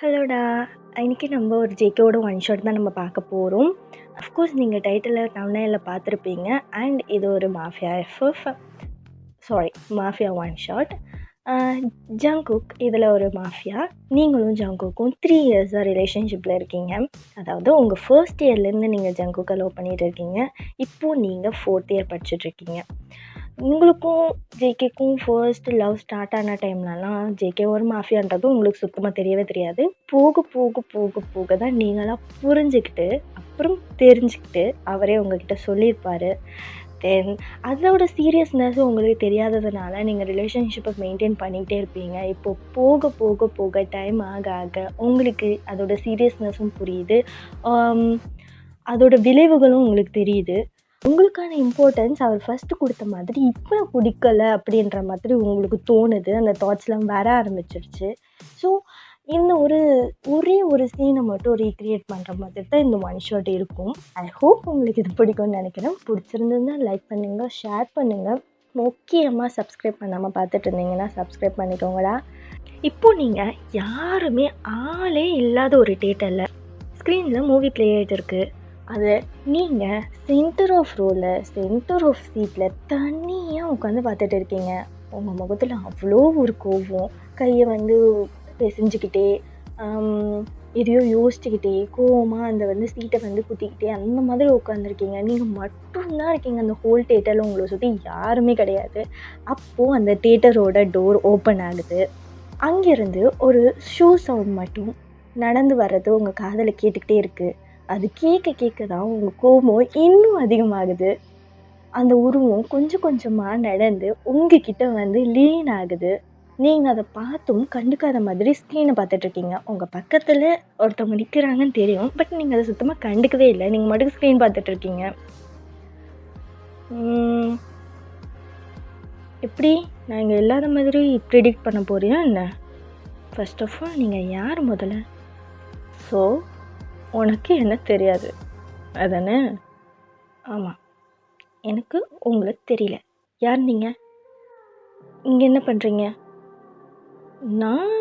ஹலோடா! இன்னைக்கு நம்ம ஒரு ஜேகேவோட ஒன் ஷாட் தான் நம்ம பார்க்க போறோம். அஃப்கோர்ஸ் நீங்க டைட்டில்ல, தம்ப்நெயில்ல பார்த்துருப்பீங்க. அண்ட் இது ஒரு mafia FF mafia one shot. அ ஜங்குக் இதில் ஒரு மாஃபியா. நீங்களும் ஜங்குக்கும் 3 இயர்ஸா ரிலேஷன்ஷிப்பில் இருக்கீங்க. அதாவது உங்கள் ஃபர்ஸ்ட் இயர்லேருந்து நீங்கள் ஜங்குக்கை லவ் பண்ணிகிட்டு இருக்கீங்க. இப்போது நீங்கள் 4th இயர் படிச்சுட்ருக்கீங்க. உங்களுக்கும் ஜேகேக்கும் ஃபர்ஸ்ட் லவ் ஸ்டார்ட் ஆன டைம்லலாம் ஜேகே ஒரு மாஃபியான்றது உங்களுக்கு சுத்தமாக தெரியவே தெரியாது. போக போக போக போக தான் நீங்களாக புரிஞ்சுக்கிட்டு, அப்புறம் தெரிஞ்சுக்கிட்டு அவரே உங்ககிட்ட சொல்லியிருப்பார். தென் அதோட சீரியஸ்னஸும் உங்களுக்கு தெரியாததுனால நீங்கள் ரிலேஷன்ஷிப்பை மெயின்டைன் பண்ணிகிட்டே இருப்பீங்க. இப்போது போக போக போக டைம் ஆக ஆக உங்களுக்கு அதோட சீரியஸ்னஸும் புரியுது. அதோட விளைவுகளும் உங்களுக்கு தெரியுது. உங்களுக்கான இம்பார்ட்டன்ஸ் அவர் ஃபஸ்ட்டு கொடுத்த மாதிரி இப்போ பிடிக்கல அப்படின்ற மாதிரி உங்களுக்கு தோணுது. அந்த தாட்ஸ்லாம் வர ஆரம்பிச்சிருச்சு. ஸோ இந்த ஒரே ஒரு சீனை மட்டும் ரீக்ரியேட் பண்ணுற மாதிரி தான் இந்த ஒன் ஷாட் இருக்கும். ஐ ஹோப் உங்களுக்கு இது பிடிக்கும்னு நினைக்கிறேன். பிடிச்சிருந்ததுன்னா லைக் பண்ணுங்கள், ஷேர் பண்ணுங்கள். முக்கியமாக சப்ஸ்கிரைப் பண்ணாமல் பார்த்துட்டு இருந்தீங்கன்னா சப்ஸ்கிரைப் பண்ணிக்கோங்கடா. இப்போது நீங்கள் யாருமே ஆளே இல்லாத ஒரு தியேட்டரில் ஸ்க்ரீனில் மூவி ப்ளே ஆகிட்டு இருக்குது. அதை நீங்கள் சென்டர் ஆஃப் சீட்டில் தனியாக உட்காந்து பார்த்துட்டு இருக்கீங்க. உங்கள் முகத்தில் அவ்வளோ ஒரு கோபம், கையை வந்து செஞ்சுக்கிட்டே எதையோ யோசிச்சுக்கிட்டே கோவமாக அந்த சீட்டை குத்திக்கிட்டே அந்த மாதிரி உட்காந்துருக்கீங்க. நீங்கள் மட்டும்தான் இருக்கீங்க அந்த ஹோல் தியேட்டரில். உங்களை சுற்றி யாருமே கிடையாது. அப்போது அந்த தியேட்டரோட டோர் ஓப்பன் ஆகுது. அங்கேருந்து ஒரு ஷூ சவுண்ட் மட்டும் நடந்து வர்றது உங்கள் காதில் கேட்டுக்கிட்டே இருக்குது. அது கேட்க தான் உங்கள் கோபம் இன்னும் அதிகமாகுது. அந்த உருவம் கொஞ்சம் கொஞ்சமாக நடந்து உங்ககிட்ட லீன் ஆகுது. நீங்கள் அதை பார்த்தும் கண்டுக்காத மாதிரி ஸ்க்ரீனை பார்த்துட்ருக்கீங்க. உங்கள் பக்கத்தில் ஒருத்தவங்க நிற்கிறாங்கன்னு தெரியும், பட் நீங்கள் அதை சுத்தமாக கண்டுக்கவே இல்லை. நீங்கள் மட்டும் ஸ்க்ரீன் பார்த்துட்ருக்கீங்க. எப்படி நான் இங்கே இல்லாத மாதிரி ப்ரிடிக்ட் பண்ண போறியா என்ன? ஃபர்ஸ்ட் ஆஃப் ஆல் நீங்கள் யார் முதல்ல? ஸோ உனக்கு என்ன தெரியாது அதானே? ஆமாம், எனக்கு உங்களை தெரியல. யார் நீங்கள்? இங்கே என்ன பண்ணுறீங்க? நான்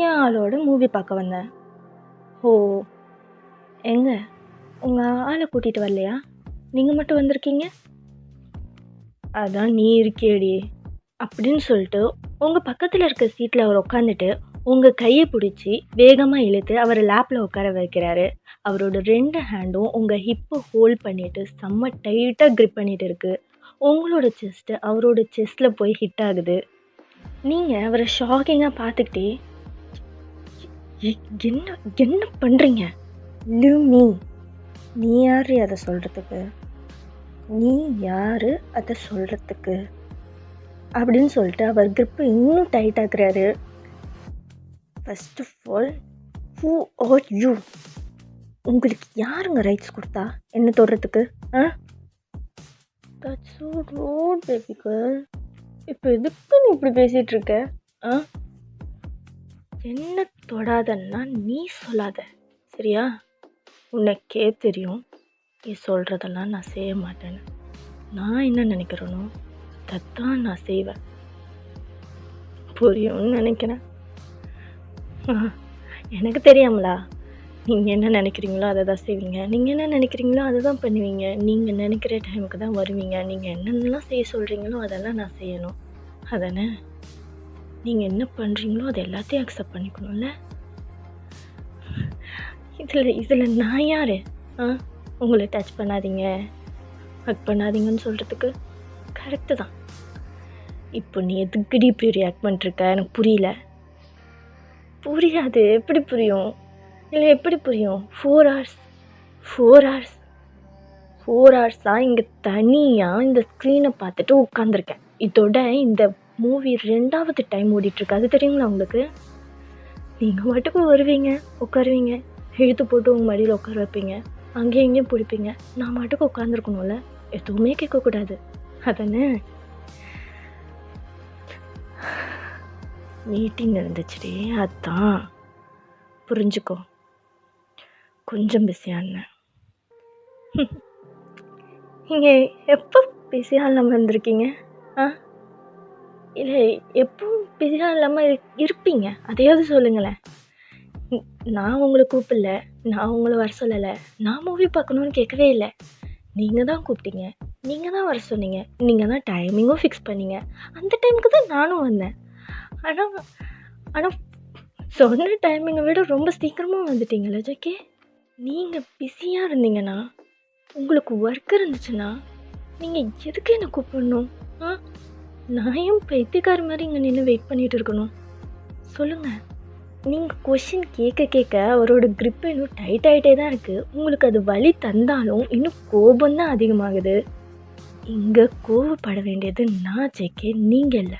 என் ஆளோட மூவி பார்க்க வந்தேன். ஓ, எங்க உங்கள் ஆளை கூட்டிகிட்டு வரலையா? நீங்கள் மட்டும் வந்திருக்கீங்க. அதான் நீ இருக்கியடி அப்படின்னு சொல்லிட்டு உங்கள் பக்கத்தில் இருக்க சீட்டில் அவர் உட்காந்துட்டு உங்கள் கையை பிடிச்சி வேகமாக இழுத்து அவரை லேப்பில் உட்கார வைக்கிறாரு. அவரோட 2 ஹேண்டும் உங்கள் ஹிப்பை ஹோல்ட் பண்ணிவிட்டு செம்ம டைட்டாக க்ரிப் பண்ணிகிட்டு இருக்குது. உங்களோட செஸ்ட்டு அவரோட செஸ்ட்டில் போய் ஹிட் ஆகுது. நீங்கள் அவரை ஷாக்கிங்காக பார்த்துக்கிட்டே என்ன என்ன பண்ணுறீங்க? Live me. நீ யார் அதை சொல்கிறதுக்கு? நீ யார் அதை சொல்கிறதுக்கு அப்படின்னு சொல்லிட்டு அவர் க்ரிப்பு இன்னும் டைட் ஆக்குறாரு. First of all, who are you? உங்களுக்கு யாருங்க ரைட்ஸ் கொடுத்தா என்ன தொடுறதுக்கு? That's so rude baby girl. இப்போ எதுக்கு நீ இப்படி பேசிகிட்டு இருக்க? என்ன தொடாதன்னா நீ சொல்லாத, சரியா? உனக்கே தெரியும் நீ சொல்கிறதெல்லாம் நான் செய்ய மாட்டேன்னு. நான் என்ன நினைக்கிறேனோ அதைத்தான் நான் செய்வேன். புரியும்னு நினைக்கிறேன். எனக்கு தெரியாமலா? நீங்கள் என்ன நினைக்கிறீங்களோ அதை தான் செய்வீங்க. நீங்கள் என்ன நினைக்கிறீங்களோ அதை தான் பண்ணுவீங்க. நீங்கள் நினைக்கிற டைமுக்கு தான் வருவீங்க. நீங்கள் என்னென்னலாம் செய்ய சொல்கிறீங்களோ அதெல்லாம் நான் செய்யணும், அதானே? நீங்கள் என்ன பண்ணுறீங்களோ அது எல்லாத்தையும் அக்செப்ட் பண்ணிக்கணும்ல. இதில் நான் யார்? உங்களை டச் பண்ணாதீங்க, ஹக் பண்ணாதீங்கன்னு சொல்கிறதுக்கு? கரெக்டு தான். இப்போ நீ எதுக்குடி இப்படி ரியாக்ட் பண்ணிட்டுருக்க? எனக்கு புரியல. புரியாது. எப்படி புரியும்? இல்லை எப்படி புரியும்? 4 hours தான் இங்கே தனியாக இந்த ஸ்க்ரீனை பார்த்துட்டு உட்காந்துருக்கேன். இதோட இந்த மூவி 2வது டைம் ஓடிட்டுருக்கு. அது தெரியுங்களா உங்களுக்கு? நீங்கள் மட்டுக்கு வருவீங்க, உட்காருவீங்க, இழுத்து போட்டு உங்கள் மடியில் உட்கார வைப்பீங்க, அங்கேயும் இங்கேயும் பிடிப்பீங்க. நான் மட்டுக்கு உட்காந்துருக்கணும்ல, எதுவுமே கேட்கக்கூடாது, அதானே? மீட்டிங் இருந்துச்சுடி, அதான். புரிஞ்சுக்கோ. கொஞ்சம் பிஸியான. நீங்கள் எப்போ பிஸியாக இல்லாமல் இருந்திருக்கீங்க? இல்லை, எப்போ பிஸியாக இல்லாமல் இருப்பீங்க? அதையாவது சொல்லுங்களேன். நான் உங்கள கூப்பிடல. நான் உங்கள வர சொல்லல. நான் மூவி பார்க்கணும்னு கேட்கவே இல்ல. நீங்க தான் கூப்பிட்டீங்க. நீங்க தான் வர சொன்னீங்க. நீங்க தான் டைமிங்கும் ஃபிக்ஸ் பண்ணீங்க. அந்த டைமுக்கு தான் நானும் வந்தேன். ஆனா ஆனா சொன்ன டைமிங்கை விட ரொம்ப சீக்கிரமா வந்துட்டீங்கல்ல ஜக்கி. நீங்க பிஸியா இருந்தீங்கன்னா, உங்களுக்கு ஒர்க் இருந்துச்சுன்னா, நீங்க எதுக்கு என்ன கூப்பிடணும்? ஆ? நான் ஏன் பைத்தியக்கார மாதிரி இங்க நின்று வெயிட் பண்ணிட்டு இருக்கணும்? சொல்லுங்க. நீங்க கொஸ்டின் கேட்க கேட்க அவரோட grip இன்னும் டைட் ஆயிட்டே தான் இருக்கு. உங்களுக்கு அது வலி தந்தாலும் இன்னும் கோபம் தான் அதிகமாகுது. இங்க கோவப்பட வேண்டியது நான் ஜெகே, நீங்க இல்ல.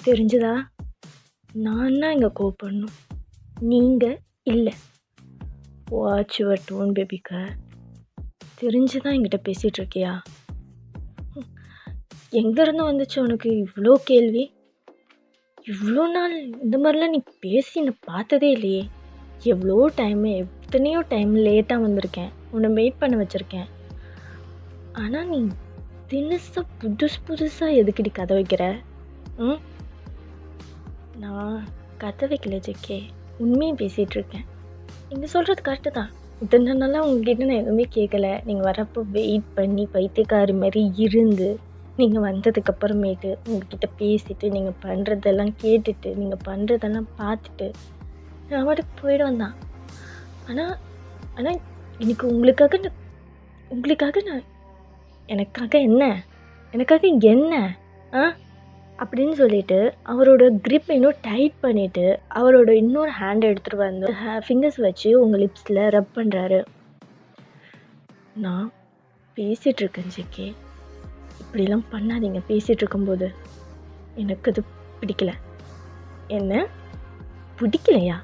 தெரிஞ்சுதா? நான் தான் இங்க கோவப்படணும். நீங்க இல்ல. வாட்ச் யுவர் டோன் பேபிக்கா. தெரிஞ்சுதான் என்கிட்ட பேசிட்டு இருக்கியா? எங்கேருந்து வந்துச்சு உனக்கு இவ்வளோ கேள்வி? இவ்வளோ நாள் இந்த மாதிரிலாம் நீ பேசி நான் பார்த்ததே இல்லையே. எத்தனையோ டைம் லேட்டாக வந்திருக்கேன், உன்னை வெயிட் பண்ண வச்சுருக்கேன். ஆனால் நீ தினசா புதுசாக எதுக்குடி கதை வைக்கிற? ம், நான் கதை வைக்கல ஜெக்கே, உண்மையை பேசிகிட்டு இருக்கேன். நீங்கள் சொல்கிறது கரெக்டு தான். இத்தனை நாளாக உங்ககிட்ட நான் எதுவுமே கேட்கல. நீங்கள் வரப்போ வெயிட் பண்ணி பைத்தியக்காரி மாதிரி இருந்து, நீங்கள் வந்ததுக்கப்புறமேட்டு உங்ககிட்ட பேசிட்டு, நீங்கள் பண்ணுறதெல்லாம் கேட்டுட்டு, நீங்கள் பண்ணுறதெல்லாம் பார்த்துட்டு நான் பாட்டுக்கு போயிடுவேன் தான். ஆனால் ஆனால் இன்னைக்கு உங்களுக்காக நான் எனக்காக என்ன ஆ அப்படின்னு சொல்லிட்டு அவரோட grip இன்னும் டைட் பண்ணிவிட்டு அவரோட இன்னொரு ஹேண்டை எடுத்துகிட்டு வந்து ஃபிங்கர்ஸ் வச்சு உங்கள் லிப்ஸில் ரப் பண்ணுறாரு. நான் பேசிகிட்டு இருக்கேன் ஜெக்கே, இப்படிலாம் பண்ணாதீங்க. பேசிகிட்டு இருக்கும்போது எனக்கு அது பிடிக்கல. என்ன பிடிக்கலையா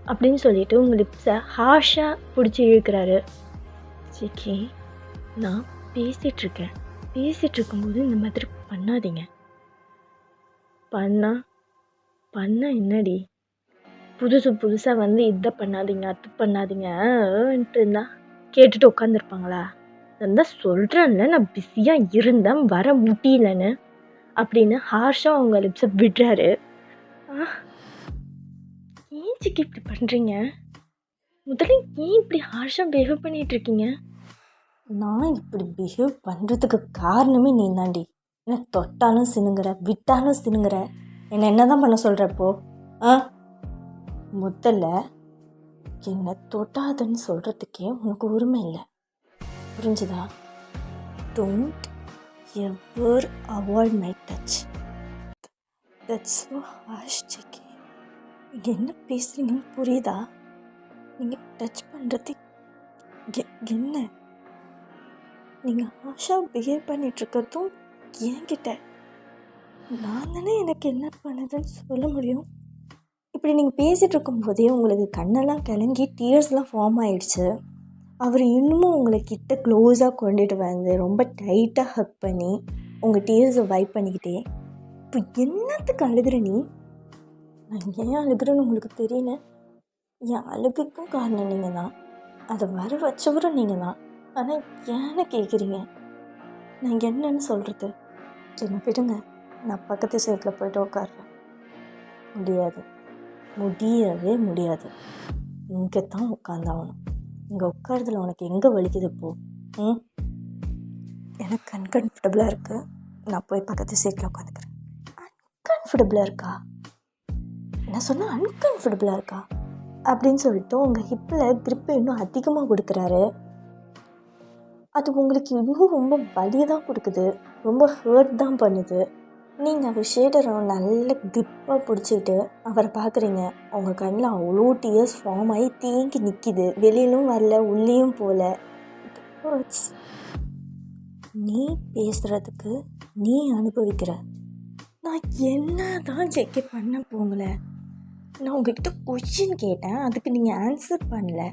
அப்படின்னு சொல்லிட்டு உங்கள் லிப்ஸை ஹார்ஷாக பிடிச்சி இழுக்கிறாரு. ஜெக்கே, நான் பேசிகிட்டு இருக்கும்போது இந்த மாதிரி பண்ணாதீங்க. பண்ண என்னடி, புதுசாக வந்து இதை பண்ணாதீங்க அது பண்ணாதீங்கன்ட்டு இருந்தா கேட்டுட்டு உட்காந்துருப்பாங்களா? நான் தான் சொல்கிறேன்ல, நான் பிஸியாக இருந்தேன், வர முடியலன்னு அப்படின்னு ஹார்ஷாக அவங்க லிப்ஸை விடுறாரு. ஏன் சிக்கி இப்படி பண்ணுறீங்க? முதல்ல ஏன் இப்படி ஹார்ஷாக பிஹேவ் பண்ணிகிட்ருக்கீங்க? நான் இப்படி பிஹேவ் பண்ணுறதுக்கு காரணமே நீ தாண்டி. என்ன தொட்டாலும் சினுங்கிற, விட்டாலும் சினுங்கிற, என்ன தான் பண்ண சொல்கிறப்போ? முதல்ல என்னை தொட்டாதுன்னு சொல்கிறதுக்கே உனக்கு உரிமை இல்லை, புரிஞ்சுதா? Don't ever avoid my touch. That's so harsh Jackie. நீங்கள் என்ன பேசுகிறீங்கன்னு புரியுதா? நீங்கள் டச் பண்ணுறது என்ன? நீங்கள் ஹார்ஷாக பிஹேவ் பண்ணிகிட்ருக்கிறதும் என்கிட்ட. நான் தானே எனக்கு என்ன பண்ணுதுன்னு சொல்ல முடியும். இப்படி நீங்கள் பேசிகிட்டு இருக்கும்போதே உங்களுக்கு கண்ணெல்லாம் கலங்கி டியர்ஸ்லாம் ஃபார்ம் ஆகிடுச்சு. அவர் இன்னமும் உங்களை கிட்ட க்ளோஸாக கொண்டுட்டு வந்து ரொம்ப டைட்டாக ஹக் பண்ணி உங்கள் டியர்ஸை வைப் பண்ணிக்கிட்டே, இப்போ என்னத்துக்கு அழுகிற நீ? நான் ஏன் அழுகிறேன்னு உங்களுக்கு தெரியல. என் அழுகுக்கும் காரணம் நீங்கள் தான், அதை வர வச்சவரும் நீங்கள் தான். ஆனால் ஏன்னு கேட்குறீங்க? நான் என்னன்னு சொல்கிறது? என்ன விடுங்க, நான் பக்கத்து சீட்டில் போய்ட்டு உட்காடுறேன். முடியவே முடியாது. இங்கே தான் உட்காந்தாகணும். இங்கே உட்காரதுல உனக்கு எங்கே வலிக்குது போ. எனக்கு அன்கம்ஃபர்டபுளாக இருக்குது, நான் போய் பக்கத்து சீட்டில் உட்காந்துக்கிறேன். அன்கம்ஃபர்டபுளாக இருக்கா? நான் சொன்னால் அன்கம்ஃபர்டபுளாக இருக்கா அப்படின்னு சொல்லிட்டு உங்கள் ஹிப்பில் grip இன்னும் அதிகமாக கொடுக்குறாரு. அது உங்களுக்கு இன்னும் ரொம்ப வலியை தான் கொடுக்குது, ரொம்ப ஹர்ட் தான் பண்ணுது. நீங்கள் அவர் ஷேடரை நல்ல கிரிப்பாக பிடிச்சிட்டு அவரை பார்க்குறீங்க. உங்கள் கண்ணில் அவ்வளோ டியர்ஸ் ஃபார்ம் ஆகி தேங்கி நிற்கிது. வெளியிலும் வரல, உள்ளேயும் போகல. நீ பேசுகிறதுக்கு நீ அனுபவிக்கிற. நான் என்ன தான் செக் பண்ண போங்களே. நான் உங்ககிட்ட கொஸ்டின் கேட்டேன், அதுக்கு நீங்கள் ஆன்சர் பண்ணல.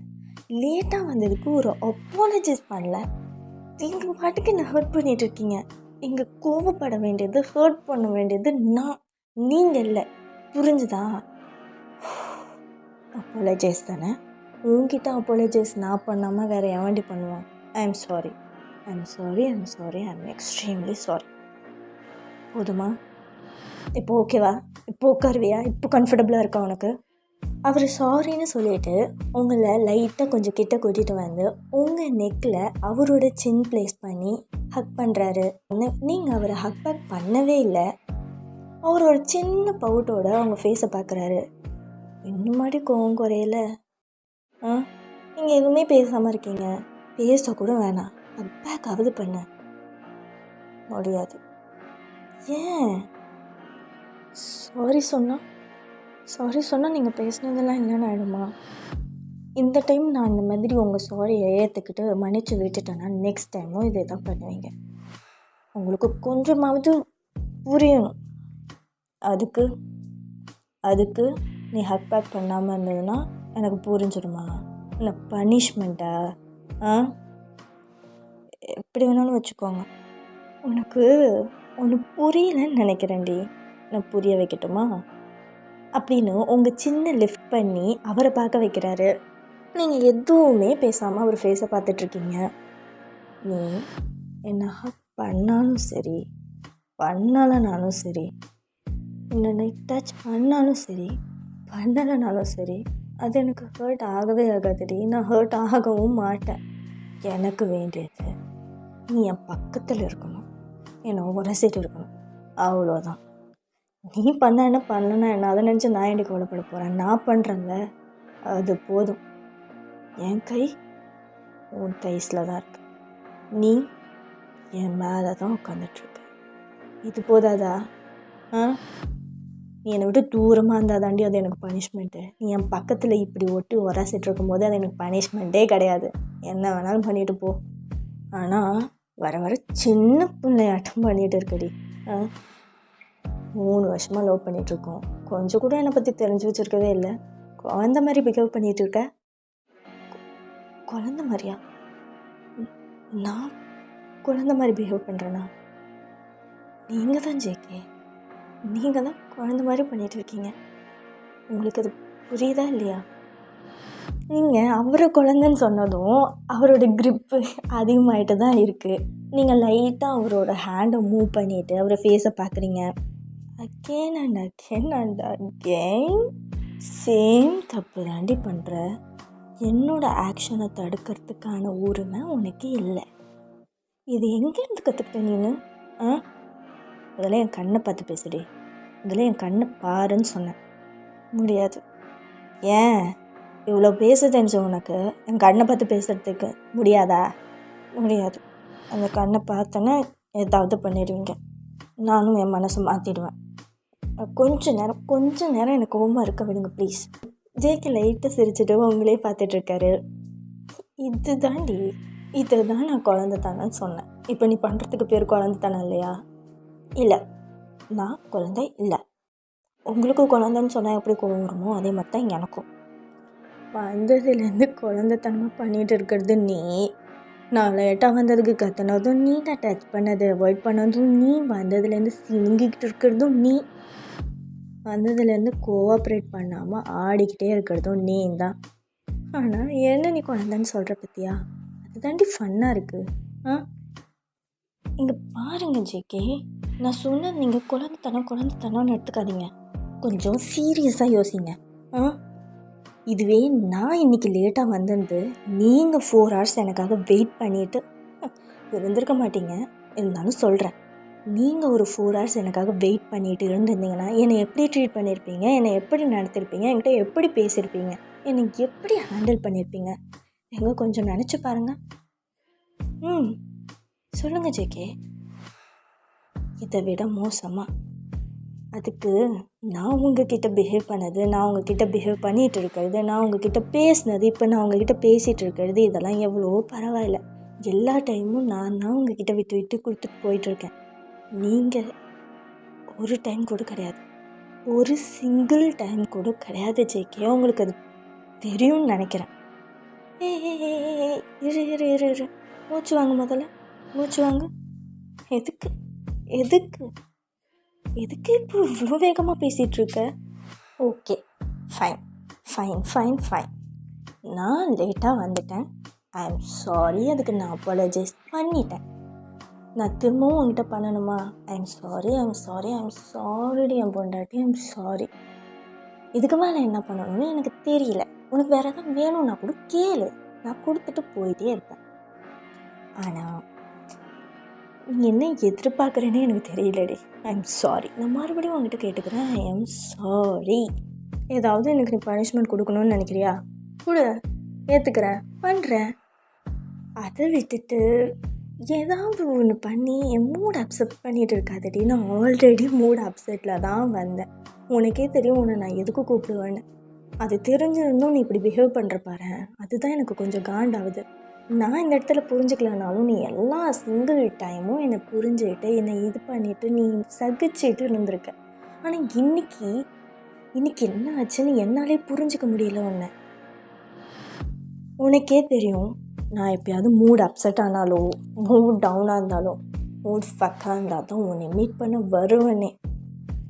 லேட்டாக வந்ததுக்கு ஒரு அப்பாலஜைஸ் பண்ணல. நீங்கள் பாட்டுக்கு என்ன ஹர்ட் பண்ணிகிட்ருக்கீங்க. இங்கே கோவப்பட வேண்டியது, ஹர்ட் பண்ண வேண்டியது நான், நீங்கள் இல்லை, புரிஞ்சுதா? அப்பாலஜைஸ் தானே? உங்ககிட்ட அப்பாலஜைஸ் நான் பண்ணாமல் வேறு எவன்டி பண்ணுவான்? I am sorry, I am extremely sorry. போதுமா? இப்போ ஓகேவா? இப்போ உட்காருவியா? இப்போ கம்ஃபர்டபுளாக இருக்கா உனக்கு? அவர் சாரின்னு சொல்லிவிட்டு உங்களை லைட்டாக கொஞ்சம் கிட்ட கூட்டிகிட்டு வந்து உங்கள் நெக்கில் அவரோட சின் ப்ளேஸ் பண்ணி ஹக் பண்ணுறாரு. நீங்கள் அவரை ஹக் பேக் பண்ணவே இல்லை. அவர் ஒரு சின்ன பவுட்டோட அவங்க ஃபேஸை பார்க்குறாரு. இன்னும் மாதிரி கோவம் குறையல. நீங்கள் எதுவுமே பேசாமல் இருக்கீங்க. பேசக்கூட வேணாம், ஹக் பேக்காவது பண்ண முடியாது. ஏன்? சாரி சொன்னால் நீங்கள் பேசுனதெல்லாம் இல்லைன்னு ஆகிடுமா? இந்த டைம் நான் இந்த மாதிரி உங்கள் சாரியை ஏற்றுக்கிட்டு மன்னிச்சு விட்டுட்டேன்னா நெக்ஸ்ட் டைமும் இதே தான் பண்ணுவீங்க. உங்களுக்கு கொஞ்சமாவது புரியணும். அதுக்கு நீ ஹக் பேக் பண்ணாமல் இருந்ததுன்னா எனக்கு புரிஞ்சிடுமா? இல்லை பனிஷ்மெண்ட்டா? எப்படி வேணாலும் வச்சுக்கோங்க. ஒன்று புரியலன்னு நினைக்கிறேன்டி, நான் புரிய வைக்கட்டுமா அப்படின்னு உங்கள் சின்ன லிஃப்ட் பண்ணி அவரை பார்க்க வைக்கிறாரு. நீங்கள் எதுவுமே பேசாமல் அவர் ஃபேஸை பார்த்துட்ருக்கீங்க. நீ என்ன ஹக் பண்ணாலும் சரி, பண்ணலைனாலும் சரி, என்னை டச் பண்ணாலும் சரி, பண்ணலைனாலும் சரி, அது எனக்கு ஹர்ட் ஆகவே ஆகாதுடி. நான் ஹர்ட் ஆகவும் மாட்டேன். எனக்கு வேண்டியது நீ என் பக்கத்தில் இருக்கணும், என்னை உரசிட்டு இருக்கணும், அவ்வளோதான். நீ பண்ண என்ன பண்ணலன்னா என்ன, அதை நினச்சி நான் எப்படி கவலைப்பட போகிறேன்? நான் பண்ணுறேன்ல, அது போதும். என் கை உன் கைஸில் தான் இருக்கு. நீ என் மேலே தான் உட்காந்துட்ருக்க. இது போதாதா? நீ என்னை விட்டு தூரமாக இருந்தால் தாண்டி அது எனக்கு பனிஷ்மெண்ட்டு. நீ என் பக்கத்தில் இப்படி ஒட்டி உரசிட்டு இருக்கும்போது அது எனக்கு பனிஷ்மெண்ட்டே கிடையாது. என்ன வேணாலும் பண்ணிட்டு போ. ஆனால் வர வர சின்ன பிள்ளையாட்டம் பண்ணிகிட்டு இருக்கடி. 3 வருஷமாக லவ் பண்ணிகிட்ருக்கோம். கொஞ்சம் கூட என்னை பற்றி தெரிஞ்சு வச்சுருக்கவே இல்லை. குழந்த மாதிரி பிஹேவ் பண்ணிகிட்டு இருக்க. குழந்த மாதிரியா? நான் குழந்த மாதிரி பிஹேவ் பண்ணுறேன்னா? நீங்கள் தான் ஜேகே, நீங்கள் தான் குழந்த மாதிரி பண்ணிகிட்டு இருக்கீங்க. உங்களுக்கு அது புரியுதா இல்லையா? நீங்கள் அவரை குழந்தைன்னு சொன்னதும் அவரோட க்ரிப்பு அதிகமாகிட்டு தான் இருக்குது. நீங்கள் லைட்டாக அவரோட ஹேண்டை மூவ் பண்ணிவிட்டு அவரை ஃபேஸை பார்க்குறீங்க. அகெயின் அண்ட் அகெயின் சேம் தப்பு தாண்டி பண்ணுற. என்னோடய ஆக்ஷனை தடுக்கிறதுக்கான உரிமை உனக்கு இல்லை. இது எங்கேருந்து கற்றுக்கிட்ட நீனு? இதெல்லாம் என் கண்ணை பார்த்து பேசுடி. இதெல்லாம் என் கண்ணை பாருன்னு சொன்னேன். முடியாது. ஏன் இவ்வளோ பேச தெரிஞ்ச உனக்கு என் கண்ணை பார்த்து பேசுகிறதுக்கு முடியாதா? முடியாது. அந்த கண்ணை பார்த்தோன்னே ஏதாவது பண்ணிடுவீங்க. நானும் என் மனசை மாற்றிடுவேன். கொஞ்ச நேரம் எனக்கு கோவமாக இருக்க விடுங்க ப்ளீஸ். ஜேகே லைட்டாக சிரிச்சுட்டு உங்களே பார்த்துட்ருக்காரு. இதுதான் நான் குழந்தைத்தானேன்னு சொன்னேன். இப்போ நீ பண்ணுறதுக்கு பேர் குழந்தைத்தானே இல்லையா? இல்லை, நான் குழந்தை இல்லை. உங்களுக்கும் குழந்தைன்னு சொன்னால் எப்படி கோவம் வருமோ அதே மாதிரி தான் எனக்கும். வந்ததுலேருந்து குழந்தைத்தனமாக பண்ணிகிட்டு இருக்கிறது நீ. நான் லேட்டாக வந்ததுக்கு கற்றுனதும் நீ, நான் டச் பண்ணதை அவாய்ட் பண்ணதும் நீ, வந்ததுலேருந்து சிங்கிக்கிட்டு இருக்கிறதும் நீ, வந்ததுலேருந்து கோஆப்ரேட் பண்ணாமல் ஆடிக்கிட்டே இருக்கிறதும் நீ தான். ஆனால் என்ன நீ குழந்தைன்னு சொல்கிற பற்றியா? அதுதாண்டி ஃபன்னாக இருக்குது. இங்கே பாருங்க ஜேகே, நான் சொன்னது நீங்கள் குழந்தைத்தனம்னு எடுத்துக்காதீங்க. கொஞ்சம் சீரியஸாக யோசிங்க. இதுவே நான் இன்றைக்கி லேட்டாக வந்திருந்து நீங்கள் 4 hours எனக்காக வெயிட் பண்ணிவிட்டு இருந்திருக்க மாட்டீங்க. இருந்தாலும் சொல்கிறேன், நீங்கள் ஒரு 4 hours எனக்காக வெயிட் பண்ணிட்டு இருந்திருந்தீங்கன்னா என்னை எப்படி ட்ரீட் பண்ணியிருப்பீங்க? என்னை எப்படி நடத்திருப்பீங்க? என்கிட்ட எப்படி பேசியிருப்பீங்க? என்னை எப்படி ஹேண்டில் பண்ணியிருப்பீங்க? கொஞ்சம் நினச்சி பாருங்கள். சொல்லுங்கள் ஜேகே. இதை விட மோசமாக அதுக்கு நான் உங்ககிட்ட பிஹேவ் பண்ணது, நான் உங்ககிட்ட பிஹேவ் பண்ணிகிட்டு இருக்கிறது, நான் உங்ககிட்ட பேசினது, இப்போ நான் உங்ககிட்ட பேசிகிட்டு இருக்கிறது, இதெல்லாம் எவ்வளோ பரவாயில்ல. எல்லா டைமும் நான் தான் உங்ககிட்ட விட்டு கொடுத்துட்டு போயிட்டுருக்கேன். நீங்கள் ஒரு டைம் கூட கிடையாது, ஒரு சிங்கிள் டைம் கூட கிடையாது ஜேகே. உங்களுக்கு அது தெரியும்னு நினைக்கிறேன். இரு மூச்சு வாங்க, முதல்ல மூச்சு வாங்க. எதுக்கு இப்போ இவ்வளோ வேகமாக பேசிகிட்ருக்க? Okay, fine. நான் லேட்டாக வந்துட்டேன். I am sorry. அதுக்கு நான் அப்பாலஜைஸ் பண்ணிட்டேன். நான் திரும்பவும் உங்ககிட்ட பண்ணணுமா? ஐ எம் சாரிடி என் பொண்டாட்டி, ஐ எம் சாரி. இதுக்கு மேலே என்ன பண்ணணும்னு எனக்கு தெரியல. உனக்கு வேறு எதாவது வேணும்னா கூட கேளு, நான் கொடுத்துட்டு போயிட்டே இருப்பேன். ஆனால் நீ என்ன எதிர்பார்க்குறேன்னே எனக்கு தெரியலடி. I am sorry. நான் மறுபடியும் உங்ககிட்ட கேட்டுக்கிறேன். I am sorry. ஏதாவது எனக்கு நீ பனிஷ்மெண்ட் கொடுக்கணும்னு நினைக்கிறியா? கொடு, ஏற்றுக்கிறேன், பண்ணுறேன். அதை விட்டுட்டு ஏதாவது ஒன்று பண்ணி என் மூட் அப்செட் பண்ணிகிட்டு இருக்காதடி. நான் ஆல்ரெடி மூட் அப்செட்டில் தான் வந்தேன். உனக்கே தெரியும் உன்னை நான் எதுக்கு கூப்பிடுவேன்னு. அது தெரிஞ்சிருந்தும் நீ இப்படி பிஹேவ் பண்ணுற பாரு, அதுதான் எனக்கு கொஞ்சம் காண்டாகுது. நான் இந்த இடத்துல புரிஞ்சுக்கலனாலும் நீ எல்லா சிங்கிள் டைமும் என்னை புரிஞ்சுக்கிட்டு என்னை இது பண்ணிவிட்டு நீ சகிச்சுட்டு இருந்திருக்க. ஆனால் இன்னைக்கு என்ன ஆச்சுன்னு என்னாலே புரிஞ்சிக்க முடியல உன்னை. உனக்கே தெரியும் நான் எப்பயாவது மூட் அப்செட் ஆனாலோ, மூட் டவுனாக இருந்தாலோ, மூட் ஃபக்காக இருந்தால் தான் உன்னை மீட் பண்ண வருவேனே.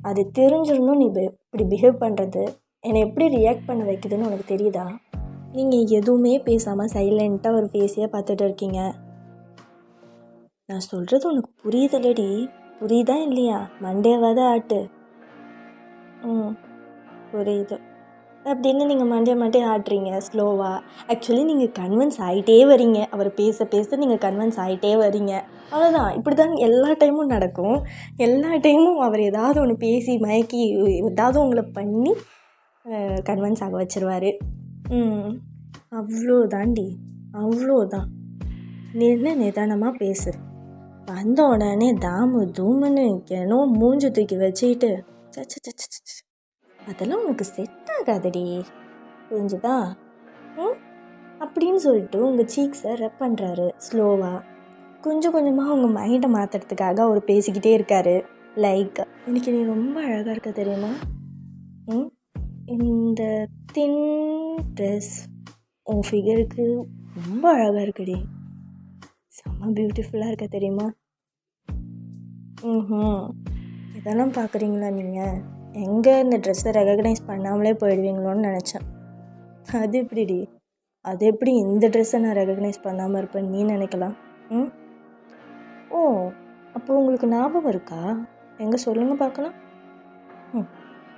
அது தெரிஞ்சிருந்தும் நீ இப்படி பிஹேவ் பண்ணுறது என்னை எப்படி ரியாக்ட் பண்ண வைக்குதுன்னு உனக்கு தெரியுதா? நீங்கள் எதுவுமே பேசாமல் சைலண்ட்டாக ஒரு ஃபேஸையே பார்த்துட்டு இருக்கீங்க. நான் சொல்கிறது உனக்கு புரியுதுல்லடி? புரியுதா இல்லையா? மண்டேவாத ஆட்டு. புரியுது அப்படின்னு நீங்கள் மண்டே ஆட்டுறீங்க ஸ்லோவாக. ஆக்சுவலி நீங்கள் கன்வின்ஸ் ஆகிட்டே வரீங்க. அவர் பேச நீங்கள் கன்வின்ஸ் ஆகிட்டே வரீங்க. அவ்வளோதான். இப்படி தான் எல்லா டைமும் நடக்கும். எல்லா டைமும் அவர் ஏதாவது ஒன்று பேசி மயக்கி ஏதாவது உங்களை பண்ணி கன்வின்ஸ் ஆக வச்சிருவார். அவ்வளோதாண்டி, அவ்வளோதான். நீ என்ன நிதானமாக பேசு. வந்த உடனே தாமு தூமுன்னு ஏனோ மூஞ்சி தூக்கி வச்சுக்கிட்டு அதெல்லாம் உனக்கு செட் ஆகாதடி, புரிஞ்சுதா? அப்படின்னு சொல்லிட்டு உங்கள் சீக்ஸை ரெப் பண்ணுறாரு ஸ்லோவாக. கொஞ்சம் கொஞ்சமாக உங்கள் மைண்டை மாற்றுறதுக்காக அவர் பேசிக்கிட்டே இருக்கார். லைக், இன்னைக்கு நீ ரொம்ப அழகாக இருக்க தெரியுமா? இந்த தின் ட்ரெஸ் உன் ஃபிகருக்கு ரொம்ப அழகாக இருக்குடி. செம்ம பியூட்டிஃபுல்லாக இருக்க தெரியுமா? இதெல்லாம் பார்க்குறீங்களா நீங்கள்? எங்கே இந்த ட்ரெஸ்ஸை ரெகக்னைஸ் பண்ணாமலே போயிடுவீங்களோன்னு நினச்சேன். அது எப்படிடி? அது எப்படி இந்த ட்ரெஸ்ஸை நான் ரெகக்னைஸ் பண்ணாமல் இருப்பேன்னு நீ நினைக்கலாம்? ஓ, அப்போ உங்களுக்கு ஞாபகம் இருக்கா? எங்கே சொல்லுங்கள் பார்க்கலாம்.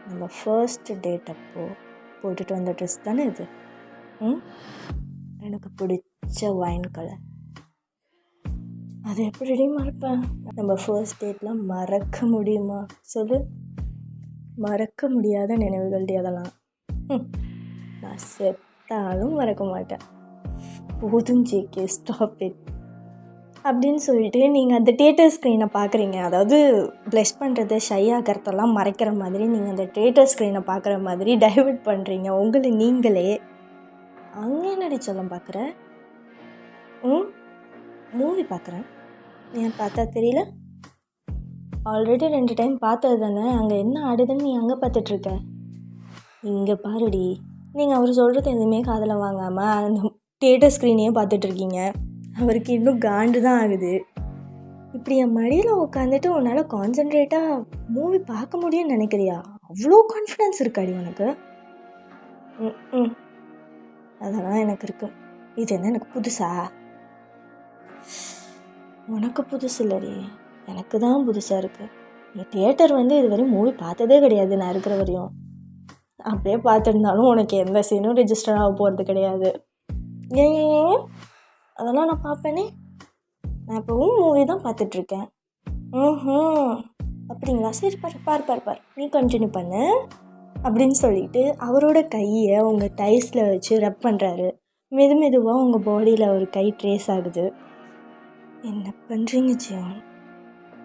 நம்ம ஃபர்ஸ்ட் டேட் அப்போது போட்டுட்டு வந்த ட்ரெஸ் தானே இது. எனக்கு பிடிச்ச ஒயின் கலர். அது எப்படி மறப்பேன்? நம்ம ஃபர்ஸ்ட் டேட்லாம் மறக்க முடியுமா சொல்லு? மறக்க முடியாத நினைவுகள் அதெல்லாம். நான் செத்தாலும் மறக்க மாட்டேன். போதும் ஜேகே, ஸ்டாப் இட் அப்படின்னு சொல்லிட்டு நீங்கள் அந்த தியேட்டர் ஸ்க்ரீனை பார்க்குறீங்க. அதாவது ப்ளஷ் பண்ணுறது, ஷை ஆகிறதெல்லாம் மறைக்கிற மாதிரி நீங்கள் அந்த தியேட்டர் ஸ்க்ரீனை பார்க்குற மாதிரி டைவர்ட் பண்ணுறீங்க உங்களை நீங்களே. அங்கே என்னடி சொல்லம் பார்க்குற? மூவி பார்க்குறேன். ஏன் பார்த்தா தெரியல? ஆல்ரெடி 2 டைம் பார்த்தது தானே. அங்கே என்ன ஆடுதுன்னு நீ அங்கே பார்த்துட்ருக்க. இங்கே பாருடி, நீங்கள் அவர் சொல்கிறது எதுவுமே காதில் வாங்காமல் அந்த தியேட்டர் ஸ்க்ரீனையே பார்த்துட்ருக்கீங்க. அவருக்கு இன்னும் காண்டு தான் ஆகுது. இப்படி என் மடியில் உட்காந்துட்டு உன்னால் கான்சன்ட்ரேட்டாக மூவி பார்க்க முடியும்னு நினைக்கிறியா? அவ்வளோ கான்ஃபிடென்ஸ் இருக்காடி உனக்கு? அதெல்லாம் எனக்கு இருக்கு. இது என்ன எனக்கு புதுசா? உனக்கு புதுசு இல்லடி, எனக்கு தான் புதுசாக இருக்குது. நீ தியேட்டர் இது வரையும் மூவி பார்த்ததே கிடையாது. நான் இருக்கிற வரையும் அப்படியே பார்த்துருந்தாலும் உனக்கு எந்த சீனும் ரெஜிஸ்டர் ஆக போகிறது கிடையாது. ஏன் அதெல்லாம் நான் பார்ப்பேனே. நான் இப்போவும் மூவி தான் பார்த்துட்ருக்கேன். அப்படிங்களா? சரி, பார் நீ கண்டினியூ பண்ணு அப்படின்னு சொல்லிட்டு அவரோட கையை உங்கள் டைஸில் வச்சு ரெப் பண்ணுறாரு. மெதுவாக உங்கள் பாடியில் ஒரு கை ட்ரேஸ் ஆகுது. என்ன பண்ணுறீங்க ஜியான்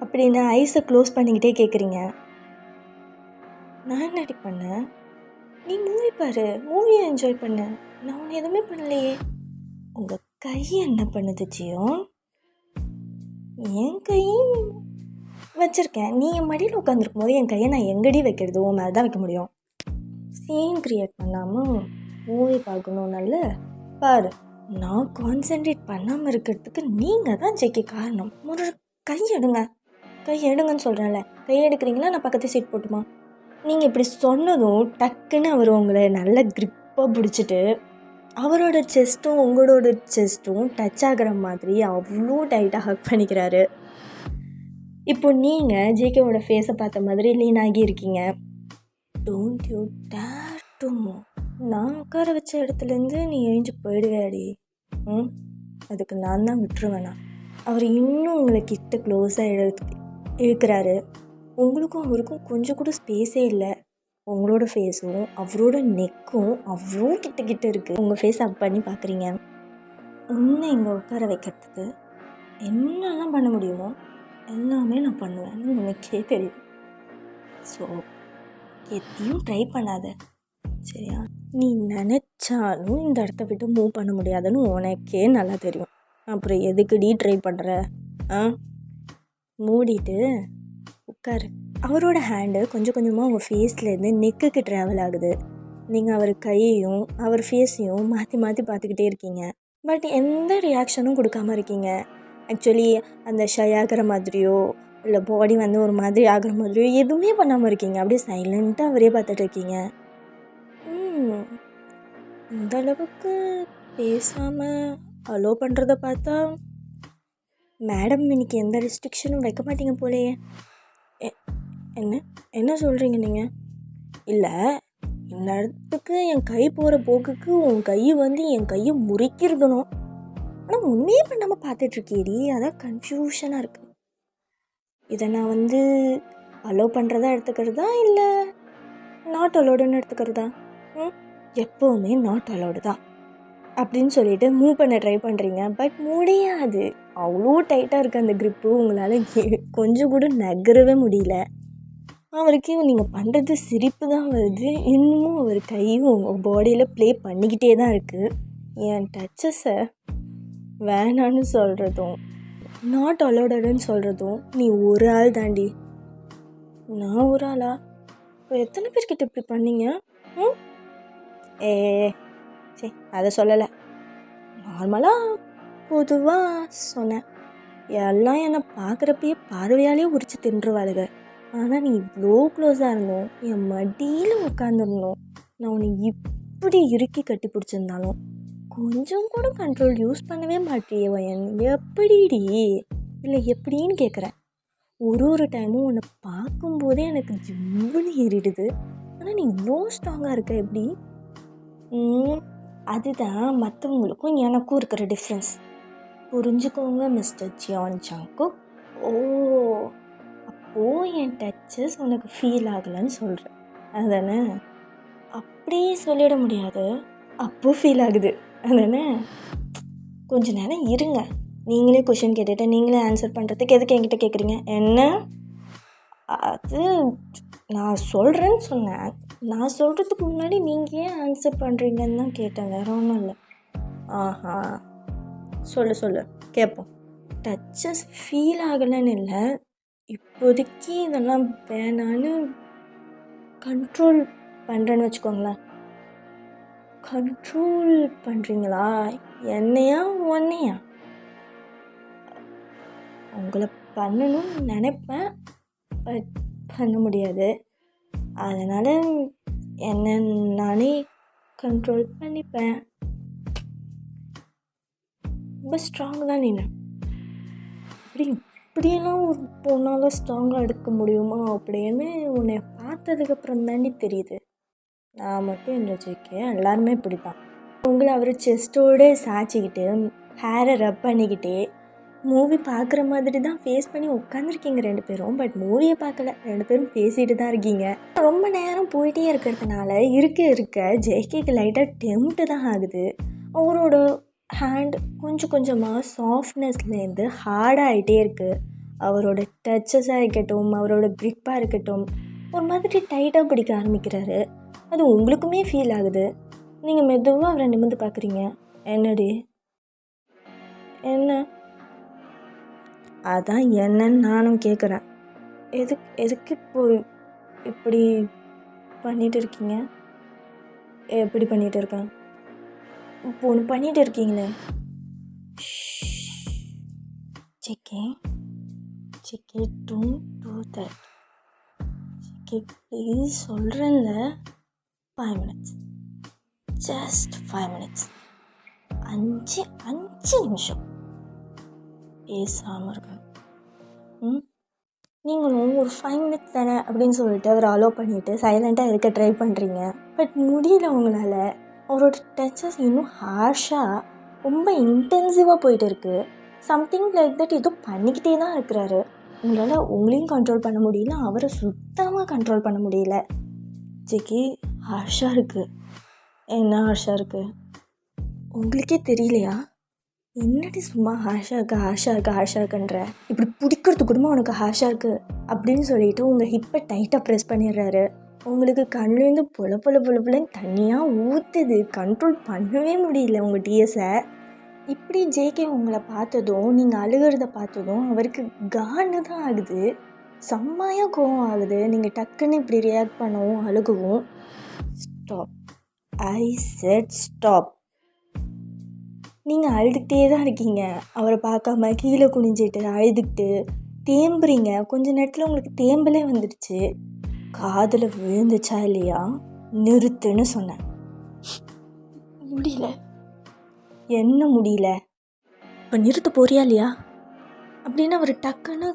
அப்படின்னு ஐஸை க்ளோஸ் பண்ணிக்கிட்டே கேட்குறீங்க. நான் என்னடி பண்ணேன்? நீ மூவி பாரு, மூவியை என்ஜாய் பண்ண. நான் ஒன்று எதுவுமே பண்ணலையே. உங்கள் கை என்ன பண்ணுது ஜியான்? என் கையும் வச்சுருக்கேன். நீ என் மடியில் உட்காந்துருக்கும் போது என் கையை நான் எங்கடி வைக்கிறது? உன் மேலே தான் வைக்க முடியும். சீன் க்ரியேட் பண்ணாமல் மூவி பார்க்கணும். நல்ல பாரு. நான் கான்சென்ட்ரேட் பண்ணாமல் இருக்கிறதுக்கு நீங்கள் தான் ஜெயிக்க காரணம். முதல்ல கையெடுங்கன்னு சொல்கிறேன்ல. கையெடுக்கிறீங்களா? நான் பக்கத்து சீட் போட்டுமா? நீங்கள் இப்படி சொன்னதும் டக்குன்னு அவர் உங்களை நல்ல க்ரிப்பாக பிடிச்சிட்டு அவரோட செஸ்ட்டும் உங்களோட செஸ்ட்டும் டச் ஆகிற மாதிரி அவ்வளோ டைட்டாக ஹக் பண்ணிக்கிறாரு. இப்போ நீங்கள் ஜேகேவோட ஃபேஸை பார்த்த மாதிரி லீன் ஆகி இருக்கீங்க. டோன்ட் யூ டேர் மட்டும் நான் உட்கார வச்ச இடத்துலேருந்து நீ எழுந்து போயிடுவேடி. அதுக்கு நான் தான் விட்டுருவேண்ணா. அவர் இன்னும் உங்களை கிட்ட க்ளோஸாக இழுக்கிறாரு. உங்களுக்கும் அவருக்கும் கொஞ்சம் கூட ஸ்பேஸே இல்லை. உங்களோட ஃபேஸும் அவரோட நெக்கும் அவ்வளோ கிட்ட இருக்குது. உங்கள் ஃபேஸ் அப் பண்ணி பார்க்குறீங்க. உன்னை இங்கே உட்கார வைக்கிறதுக்கு என்னெல்லாம் பண்ண முடியுமோ எல்லாமே நான் பண்ணுவேன்னு உனக்கே தெரியும். ஸோ எதையும் ட்ரை பண்ணாத, சரியா? நீ நினச்சாலும் இந்த இடத்த விட்டு மூவ் பண்ண முடியாதுன்னு உனக்கே நல்லா தெரியும். அப்புறம் எதுக்குடி ட்ரை பண்ணுற? மூடிட்டு உட்காரு. அவரோட ஹேண்டு கொஞ்சம் கொஞ்சமாக உங்கள் ஃபேஸ்லேருந்து நெக்குக்கு ட்ராவல் ஆகுது. நீங்கள் அவர் கையையும் அவர் ஃபேஸையும் மாற்றி மாற்றி பார்த்துக்கிட்டே இருக்கீங்க. பட் எந்த ரியாக்ஷனும் கொடுக்காம இருக்கீங்க. ஆக்சுவலி அந்த ஷை ஆகிற மாதிரியோ இல்லை பாடி வந்து ஒரு மாதிரி ஆகிற மாதிரியோ எதுவுமே பண்ணாமல் இருக்கீங்க. அப்படியே சைலண்ட்டாக அவரே பார்த்துட்டு இருக்கீங்க. இந்த அளவுக்கு பேசாமல் அலோ பண்ணுறத பார்த்தா மேடம் இன்னைக்கு எந்த ரெஸ்ட்ரிக்ஷனும் வைக்க மாட்டீங்க போலையே. என்ன சொல்கிறீங்க நீங்கள்? இல்லை, இந்த இடத்துக்கு என் கை போகிற போக்குக்கு உன் கை வந்து என் கையை முறிக்கிருக்கணும். ஆனால் உண்மையே பண்ணாமல் பார்த்துட்ருக்கேடி. அதான் கன்ஃபியூஷனாக இருக்குது. இதை நான் வந்து அலோவ் பண்ணுறதா எடுத்துக்கிறதா இல்லை நாட் அலோடுன்னு எடுத்துக்கிறதா? எப்போவுமே நாட் அலோடு தான் அப்படின்னு சொல்லிட்டு மூவ் பண்ண ட்ரை பண்ணுறீங்க. பட் முடியாது. அவ்வளோ டைட்டாக இருக்குது அந்த க்ரிப்பு. உங்களால் கொஞ்சம் கூட நகரவே முடியல. அவருக்கு நீங்கள் பண்ணுறது சிரிப்பு தான் வருது. இன்னமும் அவர் கையும் உங்கள் பாடியில் ப்ளே பண்ணிக்கிட்டே தான் இருக்குது. என் டச்சஸை வேணான்னு சொல்கிறதும் நாட் அலோடுன்னு சொல்கிறதும் நீ ஒரு ஆள் தாண்டி. நான் ஒரு ஆளா? இப்போ எத்தனை பேர்கிட்ட இப்படி பண்ணீங்க? சரி, அதை சொல்லலை, நார்மலாக பொதுவாக சொன்னேன். எல்லாம் என்னை பார்க்குறப்பயே பார்வையாலே உரிச்சு தின்றுவாளுங்க. ஆனால் நீ இவ்வளோ க்ளோஸாக இருந்தோம், என் மடியில் உட்காந்துருந்தோம், நான் உன்னை இப்படி இறுக்கி கட்டி பிடிச்சிருந்தாலும் கொஞ்சம் கூட கண்ட்ரோல் யூஸ் பண்ணவே மாட்டியே வயன். எப்படிடி? இல்லை எப்படின்னு கேட்குறேன். ஒரு டைமும் உன்னை பார்க்கும்போதே எனக்கு ஜிம்முன்னு ஏறிடுது. ஆனால் நீ இவ்வளோ ஸ்ட்ராங்காக இருக்க எப்படி? அதுதான் மற்றவங்களுக்கும் எனக்கும் இருக்கிற டிஃப்ரென்ஸ். புரிஞ்சுக்கோங்க மிஸ்டர் ஜியான் ஜங்குக். அப்போது என் டச்சஸ் உனக்கு ஃபீல் ஆகலைன்னு சொல்கிறேன் அதானே? அப்படியே சொல்லிட முடியாது. அப்போது ஃபீல் ஆகுது அதானே? கொஞ்ச நேரம் இருங்க. நீங்களே கொஷின் கேட்டுட்டு நீங்களே ஆன்சர் பண்ணுறதுக்கு எதுக்கு என்கிட்ட கேட்குறீங்க? என்ன? அது நான் சொல்கிறேன்னு சொன்னேன். நான் சொல்கிறதுக்கு முன்னாடி நீங்கள் ஏன் ஆன்சர் பண்ணுறீங்கன்னு தான் கேட்டேன், வேறு ஒன்றும் இல்லை. சொல்லு கேட்போம். டச்சஸ் ஃபீல் ஆகலைன்னு இல்லை, இப்போதைக்கு இதெல்லாம் வேணான்னு கண்ட்ரோல் பண்ணுறேன்னு வச்சுக்கோங்களேன். கண்ட்ரோல் பண்ணுறீங்களா? என்னையா ஒன்னையா? உங்களை பண்ணணும்னு நினைப்பேன், பட் பண்ண முடியாது. அதனால் என்ன நானே கண்ட்ரோல் பண்ணிப்பேன். ரொம்ப ஸ்ட்ராங் தான். நீ இப்படியெல்லாம் ஒரு பொண்ணால் ஸ்ட்ராங்காக எடுக்க முடியுமா அப்படின்னு உன்னை பார்த்ததுக்கப்புறம் தாண்டி தெரியுது. நான் மட்டும் என்ன வச்சுருக்கேன், எல்லாருமே இப்படி தான். உங்களை அவர் செஸ்ட்டோடு சாய்ச்சிக்கிட்டு ஹேரை ரப் பண்ணிக்கிட்டே மூவி பார்க்குற மாதிரி தான் ஃபேஸ் பண்ணி உட்காந்துருக்கீங்க 2 பேரும். பட் மூவியை பார்க்கல, 2 பேரும் பேசிகிட்டு தான் இருக்கீங்க. ரொம்ப நேரம் போயிட்டே இருக்கிறதுனால இருக்க ஜேகேக்கு லைட்டாக டெம்ப்ட்டு தான் ஆகுது. அவரோட ஹேண்ட் கொஞ்சம் கொஞ்சமாக சாஃப்ட்னஸ்லேருந்து ஹார்டாகிட்டே இருக்குது. அவரோட டச்சஸாக இருக்கட்டும், அவரோட க்ரிப்பாக இருக்கட்டும், ஒரு மாதிரி டைட்டாக பிடிக்க ஆரம்பிக்கிறாரு. அது உங்களுக்குமே ஃபீல் ஆகுது. நீங்கள் மெதுவாக அவரை நிமிர்ந்து பார்க்குறீங்க. என்னடி? என்ன? அதான் என்னன்னு நானும் கேட்குறேன். எதுக்கு இப்போ இப்படி பண்ணிகிட்டு இருக்கீங்க? எப்படி பண்ணிகிட்டு இருக்கேன்? இப்போ ஒன்று பண்ணிகிட்டு இருக்கீங்களே. JK don't do that. JK please சொல்கிறேன்ல. 5 minutes, ஜஸ்ட் 5 minutes, 5 நிமிஷம் பேசாமல் இருக்கணும். நீங்களும் ஒரு 5 மினிட்ஸ் தானே அப்படின்னு சொல்லிட்டு அவரை அலோவ் பண்ணிவிட்டு சைலண்ட்டாக இருக்க ட்ரை பண்ணுறீங்க. பட் முடியல உங்களால். அவரோட டச்சஸ் இன்னும் ஹார்ஷாக ரொம்ப இன்டென்சிவாக போயிட்டு இருக்குது. சம்திங் லைக் தட் ஏதோ பண்ணிக்கிட்டே தான் இருக்கிறாரு. உங்களால் உங்களையும் கண்ட்ரோல் பண்ண முடியல, அவரை சுத்தமாக கண்ட்ரோல் பண்ண முடியல. ஜெகி, ஹார்ஷாக இருக்குது. என்ன ஹார்ஷாக இருக்குது? உங்களுக்கே தெரியலையா? என்னடி சும்மா ஹார்ஷாக இருக்குன்ற, இப்படி பிடிக்கிறது கூட உனக்கு ஹார்ஷாக இருக்குது அப்படின்னு சொல்லிட்டு உங்கள் ஹிப்பை டைட்டாக ப்ரெஸ் பண்ணிடுறாரு. உங்களுக்கு கண்ணுலேருந்து பொலன்னு தண்ணியாக ஊற்றுது. கண்ட்ரோல் பண்ணவே முடியல உங்கள் டிஎஸை. இப்படி ஜேகே உங்களை பார்த்ததும், நீங்கள் அழுகிறத பார்த்ததும் அவருக்கு கான்னு தான் ஆகுது. செம்மையாக கோவம் ஆகுது. நீங்கள் டக்குன்னு இப்படி ரியாக்ட் பண்ணவும் அழுகவும். Stop, I said stop. நீங்கள் அழுதுகிட்டே தான் இருக்கீங்க. அவரை பார்க்காம கீழே குனிஞ்சிட்டு அழுதுகிட்டு தேம்புறீங்க. கொஞ்ச நேரத்தில் உங்களுக்கு தேம்பலே வந்துடுச்சு. காதில் விழுந்துச்சா இல்லையா? நிறுத்துன்னு சொன்னேன். முடியல. என்ன முடியல? இப்போ நிறுத்த போறியா இல்லையா அப்படின்னு அவர் டக்குன்னு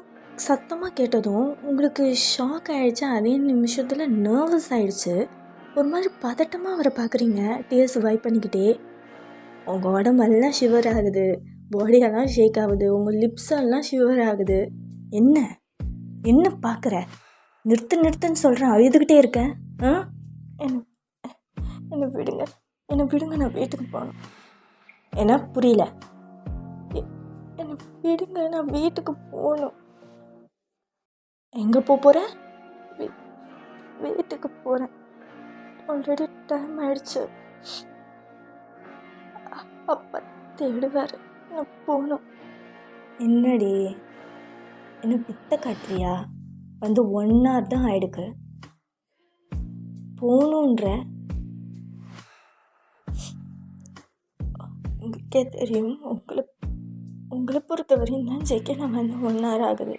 சத்தமாக கேட்டதும் உங்களுக்கு ஷாக் ஆகிடுச்சு. அதே நிமிஷத்தில் நர்வஸ் ஆகிடுச்சு. ஒரு மாதிரி பதட்டமாக அவரை பார்க்குறீங்க. டிஎஸ் வைப் பண்ணிக்கிட்டே. உங்கள் உடம்பெல்லாம் ஷிவர் ஆகுது, பாடியெல்லாம் ஷேக் ஆகுது, உங்கள் லிப்ஸெல்லாம் ஷிவர் ஆகுது. என்ன பார்க்குற? நிறுத்துன்னு சொல்கிறேன், அழுதுகிட்டே இருக்கேன். என்னை விடுங்க, நான் வீட்டுக்கு போகணும். என்ன புரியல? என்னை விடுங்க, நான் வீட்டுக்கு போகணும். எங்கே போகிற? வீட்டுக்கு போகிறேன். ஆல்ரெடி டைம் ஆயிடுச்சு. அப்பா தேடுவார். நான் போகணும். என்னடி, என்ன பித்த காட்டுறியா? வந்து 1 hour தான் ஆயிடுக்கு. போகணுன்ற உங்களுக்கே தெரியும். உங்களை பொறுத்தவரையும் தான் ஜெயிக்க நான் வந்து 1 hour ஆகுது.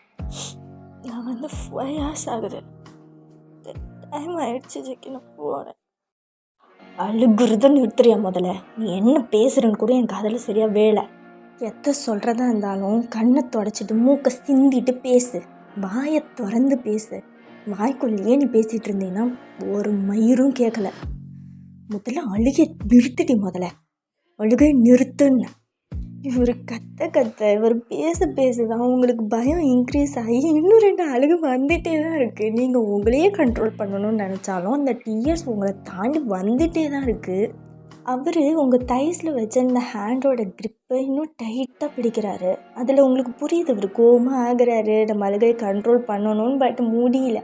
நான் வந்து 5 hours ஆகுது. டைம் ஆயிடுச்சு ஜெயிக்க, நான் போகிறேன். அழுகுறத நிறுத்துறியா முதல்ல? நீ என்ன பேசுகிறன்னு கூட என் காதில் சரியாக வேலை. எத்த சொல்கிறதா இருந்தாலும் கண்ணை தொடச்சிட்டு மூக்கை சிந்திட்டு பேசு. வாயை திறந்து பேசு. வாய்க்குள்ளேயே நீ பேசிகிட்டு இருந்தீங்கன்னா ஒரு மயிரும் கேட்கல. முதல்ல அழுகை நிறுத்திட்டி. முதல்ல அழுகை நிறுத்துன்னு. இவர் கத்த இவர் பேசுதான் உங்களுக்கு பயம் இன்க்ரீஸ் ஆகி இன்னும் 2 அழுகு வந்துகிட்டே தான் இருக்குது. நீங்கள் உங்களையே கண்ட்ரோல் பண்ணணும்னு நினச்சாலும் அந்த டியர்ஸ் உங்களை தாண்டி வந்துகிட்டே தான் இருக்குது. அவர் உங்கள் தைஸில் வச்ச இந்த ஹேண்டோட க்ரிப்பை இன்னும் டைட்டாக பிடிக்கிறாரு. அதில் உங்களுக்கு புரியுது இவர் கோவமாக ஆகிறாரு, நம்ம அழுகை கண்ட்ரோல் பண்ணணும்னு. பட் முடியல.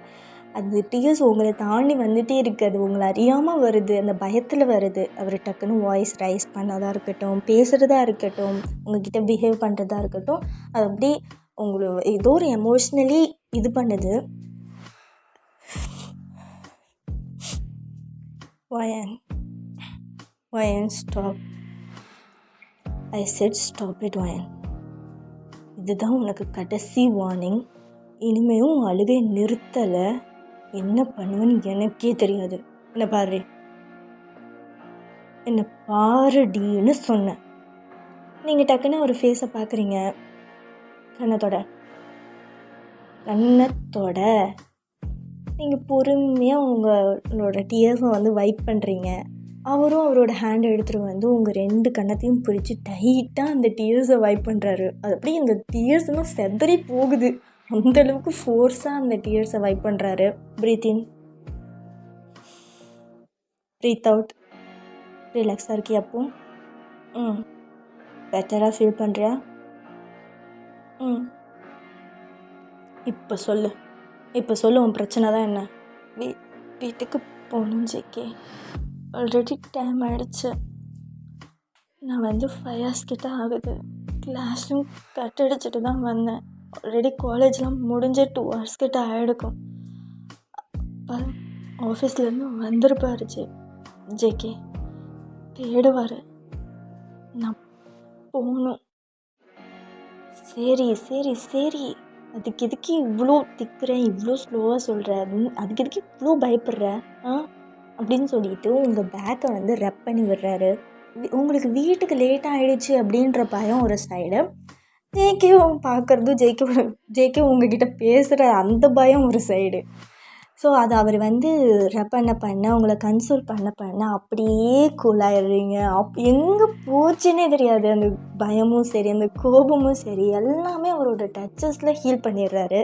அந்த டியர்ஸ் உங்களை தாண்டி வந்துகிட்டே இருக்குது. அது உங்களை அறியாமல் வருது, அந்த பயத்தில் வருது. அவர் டக்குன்னு வாய்ஸ் ரைஸ் பண்ணதாக இருக்கட்டும், பேசுகிறதா இருக்கட்டும், உங்ககிட்ட பிஹேவ் பண்ணுறதா இருக்கட்டும், அது அப்படி உங்களை ஏதோ ஒரு எமோஷ்னலி இது பண்ணுது. Wayne stop. I said stop it Wayne. இதுதான் உனக்கு கடைசி வார்னிங். இனிமேலும் அழுகை நிறுத்தலை, என்ன பண்ணுவேன்னு எனக்கே தெரியாது. என்ன பாருடின்னு சொன்னேன். நீங்கள் டக்குன்னு ஒரு ஃபேஸை பார்க்குறீங்க. கண்ணத்தோட நீங்கள் பொறுமையாக உங்களோட டியர்ஸை வந்து வைப் பண்ணுறீங்க. அவரும் அவரோட ஹேண்டை எடுத்துகிட்டு வந்து உங்கள் 2 கண்ணத்தையும் பிடிச்சி டைட்டாக அந்த டியர்ஸை வைப் பண்ணுறாரு. அது அப்படியே அந்த டியர்ஸ்லாம் செதறி போகுது. அந்தளவுக்கு ஃபோர்ஸாக அந்த டியர்ஸை வைப் பண்ணுறாரு. ப்ரீத் இன், ப்ரீத் அவுட். ரிலாக்ஸாக இருக்கியா? அப்போ பெட்டராக ஃபீல் பண்ணுறியா? இப்போ சொல்லு உன் பிரச்சனை தான் என்ன? வீட்டுக்கு போகணும் ஜேகே. ஆல்ரெடி டைம் ஆகிடுச்சு. நான் வந்து 5 hours கிட்ட ஆகுது. கிளாஸும் கட் அடிச்சுட்டு தான் வந்தேன். ஆல்ரெடி காலேஜ்லாம் முடிஞ்ச 2 hours கிட்ட ஆகிடுக்கும். அப்போ ஆஃபீஸ்லேருந்து வந்துருப்பார் ஜேகே. தேடுவார். நான் போகணும். சரி அதுக்கு எதுக்கு இவ்வளோ திக்குறேன், இவ்வளோ ஸ்லோவாக சொல்கிறேன், அதுக்கு எதுக்கு இவ்வளோ பயப்படுற அப்படின்னு சொல்லிட்டு உங்கள் பேக்கை வந்து ரெப் பண்ணி விடுறாரு. உங்களுக்கு வீட்டுக்கு லேட்டாக ஆகிடுச்சு அப்படின்ற பயம் ஒரு சைடு. ஜேகேவும் பார்க்குறதும் ஜேகே உங்ககிட்ட பேசுகிற அந்த பயம் ஒரு சைடு. ஸோ அது அவர் வந்து பண்ண உங்களை கன்சோல் பண்ண அப்படியே கூலாயிடுறீங்க. எங்கே போச்சுன்னே தெரியாது. அந்த பயமும் சரி, அந்த கோபமும் சரி, எல்லாமே அவரோட டச்சஸில் ஹீல் பண்ணிடுறாரு.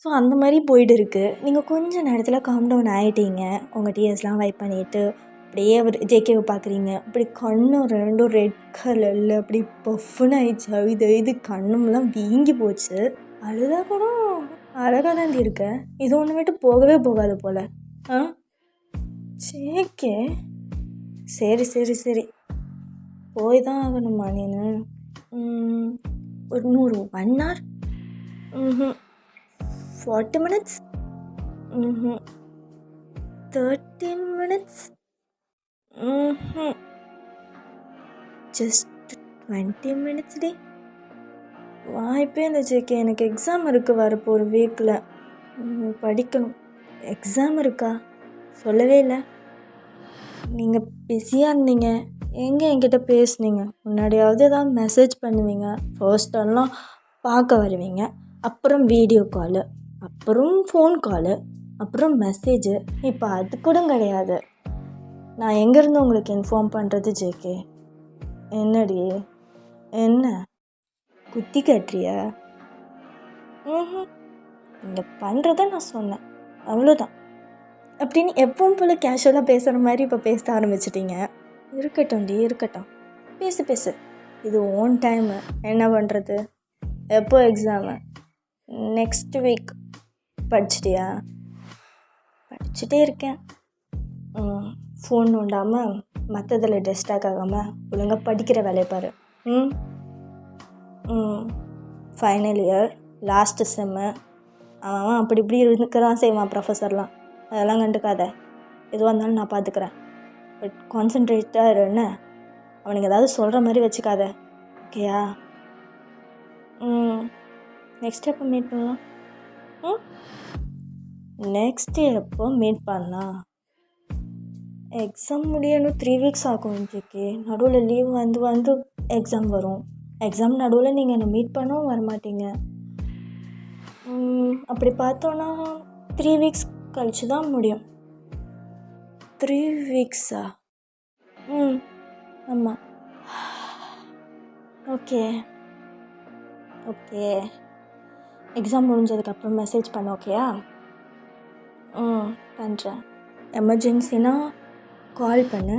ஸோ அந்த மாதிரி போய்ட்டு இருக்குது. நீங்கள் கொஞ்சம் நேரத்தில் காம் டவுன் ஆகிட்டீங்க. உங்கள் டிஎஸ்லாம் வைப் பண்ணிவிட்டு அப்படியே அவர் ஜேகேவை பார்க்குறீங்க. அப்படி கண்ணும் ரெண்டும் ரெட் கலரில் அப்படி பஃப்னு ஆயிடுச்சு. இது கண்ணுமெல்லாம் வீங்கி போச்சு. அழுதா கூட அழகாக தாண்டி இருக்க. இது ஒன்று விட்டு போகவே போகாது போல். ஜேகே சரி சரி சரி போய் தான் ஆகணுமா நீனு? ஒரு 1 hour 40 minutes 30 minutes just 20 minutes டே. வாய்ப்பே இல்லை ஜேகே. எனக்கு எக்ஸாம் இருக்குது வரப்போ ஒரு வீக்கில். படிக்கணும். எக்ஸாம் இருக்கா? சொல்லவே இல்லை. நீங்கள் பிஸியாக இருந்தீங்க. என்கிட்ட பேசுனீங்க? முன்னாடியாவது ஏதாவது மெசேஜ் பண்ணுவீங்க. ஃபர்ஸ்டெல்லாம் பார்க்க வருவீங்க, அப்புறம் வீடியோ காலு, அப்புறம் ஃபோன் காலு, அப்புறம் மெசேஜு. இப்போ அது கூட கிடையாது. நான் எங்கேருந்து உங்களுக்கு இன்ஃபார்ம் பண்ணுறது ஜேகே? என்னடி என்ன குத்தி கட்டுறியா? நீங்கள் பண்ணுறத நான் சொன்னேன், அவ்வளோதான். அப்படின்னு எப்பவும் போல் கேஷுவலாக பேசுகிற மாதிரி இப்போ பேச ஆரம்பிச்சிட்டிங்க. இருக்கட்டும், பேசு. இது ஓன் டைமு. என்ன பண்ணுறது? எப்போ எக்ஸாமு? Next week. படிச்சிட்டியா? படிச்சுட்டே இருக்கேன். ஃபோன் நோண்டாமல் மற்றதில் டிஸ்ட்ராக்ட் ஆகாமல் ஒழுங்காக படிக்கிற வேலையை பாரு. Final year last sem. அவன் அப்படி இப்படி இருக்கிறான் செய்வான் ப்ரொஃபஸர்லாம். அதெல்லாம் கண்டுக்காத. எதுவாக இருந்தாலும் நான் பார்த்துக்கிறேன். பட் கான்சன்ட்ரேட்டாக இருன்னு அவனுக்கு ஏதாவது சொல்கிற மாதிரி வச்சுக்காத, ஓகேயா? நெக்ஸ்ட் எப்போ மீட் பண்ணலாம்? நெக்ஸ்ட் எப்போ மீட் பண்ணலாம்? எக்ஸாம் முடியணும் 3 weeks ஆகும் ஜேகே. நடுவில் லீவ் வந்து எக்ஸாம் வரும். எக்ஸாம் நடுவில் நீங்கள் என்னை மீட் பண்ணவும் வரமாட்டீங்க. அப்படி பார்த்தோன்னா 3 weeks கழிச்சு தான் முடியும். 3 weeksா? ஆமாம். ஓகே எக்ஸாம் முடிஞ்சதுக்கப்புறம் மெசேஜ் பண்ண, ஓகேயா? பண்ணுறேன். எமர்ஜென்சினா கால் பண்ணு.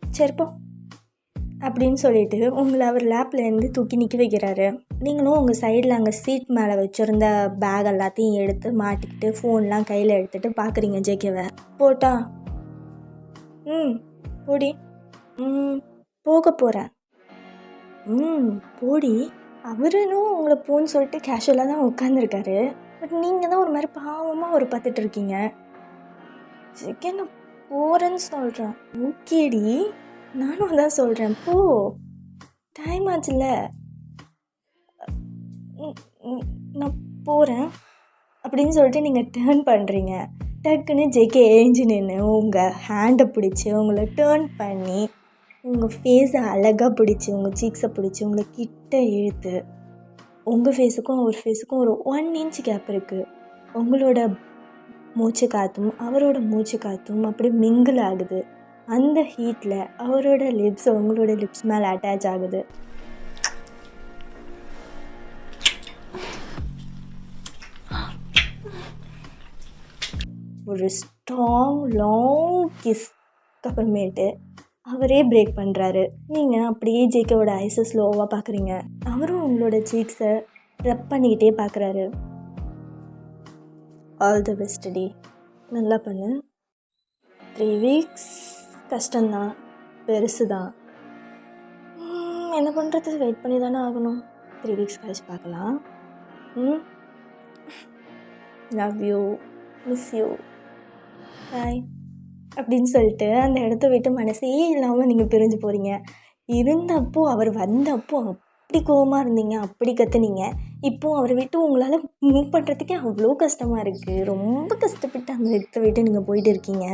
சரிப்போ அப்படின்னு சொல்லிவிட்டு உங்களை அவர் லேப்லேருந்து தூக்கி நிற்க வைக்கிறாரு. நீங்களும் உங்கள் சைடில் அங்கே சீட் மேலே வச்சுருந்த பேக் எல்லாத்தையும் எடுத்து மாட்டிக்கிட்டு ஃபோன்லாம் கையில் எடுத்துகிட்டு பார்க்குறீங்க ஜேகேவை. போட்டா? போடி. போக போகிறேன். போடி. அவருன்னும் உங்களை போன்னு சொல்லிட்டு கேஷுவலாக தான் உட்காந்துருக்காரு. பட் நீங்கள் தான் ஒரு மாதிரி பாவமாக ஒரு பார்த்துட்ருக்கீங்க. ஜேகே நான் போகிறேன்னு சொல்கிறேன். ஓகேடி, நானும் அதான் சொல்கிறேன், போ, டைம் ஆச்சுல்ல. நான் போகிறேன் அப்படின்னு சொல்லிட்டு நீங்கள் டேர்ன் பண்ணுறீங்க. டக்குன்னு ஜேகே ஏஞ்சி நின்று உங்கள் ஹேண்டை பிடிச்சி உங்களை டேர்ன் பண்ணி உங்கள் ஃபேஸை அழகாக பிடிச்சி உங்கள் சீக்ஸை பிடிச்சி உங்களை கிட்ட இழுத்து, உங்கள் ஃபேஸுக்கும் அவர் ஃபேஸுக்கும் ஒரு 1 inch கேப் இருக்குது. உங்களோட மூச்சு காற்றும் அவரோட மூச்சு காற்றும் அப்படி மிங்கிள் ஆகுது. அந்த ஹீட்டில் அவரோட லிப்ஸ் உங்களோட லிப்ஸ் மேலே அட்டாச் ஆகுது. ஒரு ஸ்ட்ராங் லாங் கிஸ்க்கு அப்புறமேட்டு அவரே பிரேக் பண்ணுறாரு. நீங்கள் அப்படியே ஜேகேவோட ஐஸை ஸ்லோவாக பார்க்குறீங்க. அவரும் உங்களோட சீக்ஸை ரப் பண்ணிக்கிட்டே பார்க்குறாரு. ஆல் த பெஸ்ட் டி, நல்லா பண்ணு. 3 weeks கஷ்டம்தான், பெருசு தான். என்ன பண்ணுறது, வெயிட் பண்ணி தானே ஆகணும். 3 weeks கழிச்சு பார்க்கலாம். லவ் யூ, மிஸ் யூ, பாய் அப்படின்னு சொல்லிட்டு அந்த இடத்த விட்டு மனசே இல்லாமல் நீங்கள் பிரிஞ்சு போகிறீங்க. இருந்தப்போ அவர் வந்தப்போ அப்படி கோவமாக இருந்தீங்க, அப்படி கத்துனீங்க. இப்போது அவரை விட்டு உங்களால் மூவ் பண்ணுறதுக்கே அவ்வளோ கஷ்டமாக இருக்குது. ரொம்ப கஷ்டப்பட்டு அந்த இடத்த விட்டு நீங்கள் போயிட்டு இருக்கீங்க.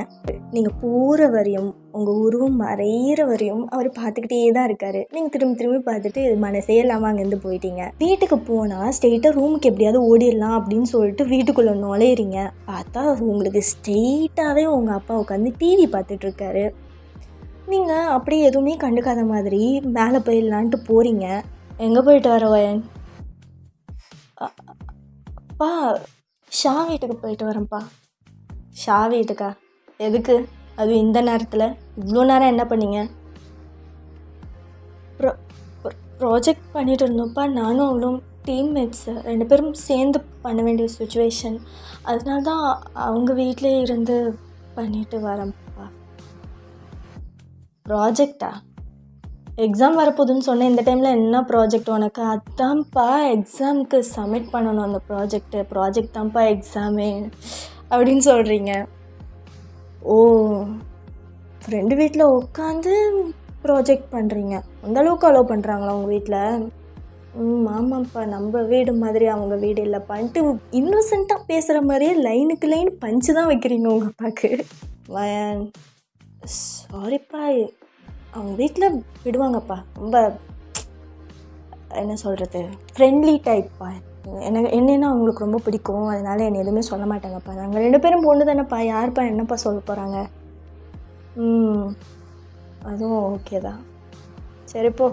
நீங்கள் போகிற வரையும், உங்கள் உருவம் மறையிற வரையும் அவர் பார்த்துக்கிட்டே தான் இருக்கார். நீங்கள் திரும்பி திரும்பி பார்த்துட்டு மனசே இல்லாமல் அங்கேருந்து போயிட்டீங்க. வீட்டுக்கு போனால் ஸ்ட்ரெயிட்டாக ரூமுக்கு எப்படியாவது ஓடிடலாம் அப்படின்னு சொல்லிட்டு வீட்டுக்குள்ளே நுழையிறீங்க. பார்த்தா உங்களுக்கு ஸ்ட்ரெயிட்டாகவே உங்கள் அப்பா உட்காந்து டிவி பார்த்துட்ருக்காரு. நீங்கள் அப்படியே எதுவுமே கண்டுக்காத மாதிரி மேலே போயிடலான்ட்டு போகிறீங்க. எங்கே போயிட்டு வர வயன்? அப்பா, ஷா வீட்டுக்கு போயிட்டு வரேன்ப்பா. ஷா வீட்டுக்கா? எதுக்கு? அது இந்த நேரத்தில்? இவ்வளோ நேரம் என்ன பண்ணீங்க? ப்ராஜெக்ட் பண்ணிகிட்டு இருந்தோம்ப்பா. நானும் அவளும் டீம்மேட்ஸு 2 பேரும் சேர்ந்து பண்ண வேண்டிய சுச்சுவேஷன். அதனால தான் அவங்க வீட்டிலே இருந்து பண்ணிட்டு வரேன்ப்பா. ப்ராஜெக்டா? எக்ஸாம் வரப்போகுதுன்னு சொன்னேன். இந்த டைமில் என்ன ப்ராஜெக்ட் உனக்கு? அதான்ப்பா, எக்ஸாமுக்கு சப்மிட் பண்ணணும் அந்த ப்ராஜெக்ட் தான்ப்பா எக்ஸாமே அப்படின்னு சொல்கிறீங்க. ஓ, ஃப்ரெண்டு வீட்டில் உட்காந்து ப்ராஜெக்ட் பண்ணுறீங்க. அந்தளவுக்கு அலோவ் பண்ணுறாங்களா உங்கள் வீட்டில்? ஆமாம்ப்பா, நம்ம வீடு மாதிரி அவங்க வீடு இல்லைப்பான்ட்டு இன்னோசென்ட்டாக பேசுகிற மாதிரியே லைனுக்கு லைன் பஞ்சு தான் வைக்கிறீங்க உங்கள் அப்பாவுக்கு. வயன், சாரிப்பா, அவங்க வீட்டில் விடுவாங்கப்பா. ரொம்ப என்ன சொல்கிறது, ஃப்ரெண்ட்லி டைப்பா. என்னென்னா அவங்களுக்கு ரொம்ப பிடிக்கும். அதனால் என்னை எதுவுமே சொல்ல மாட்டாங்கப்பா. நாங்கள் 2 பேரும் பொண்ணு தானேப்பா, யாருப்பா என்னப்பா சொல்ல போகிறாங்க? அதுவும் ஓகே தான். சரிப்போ,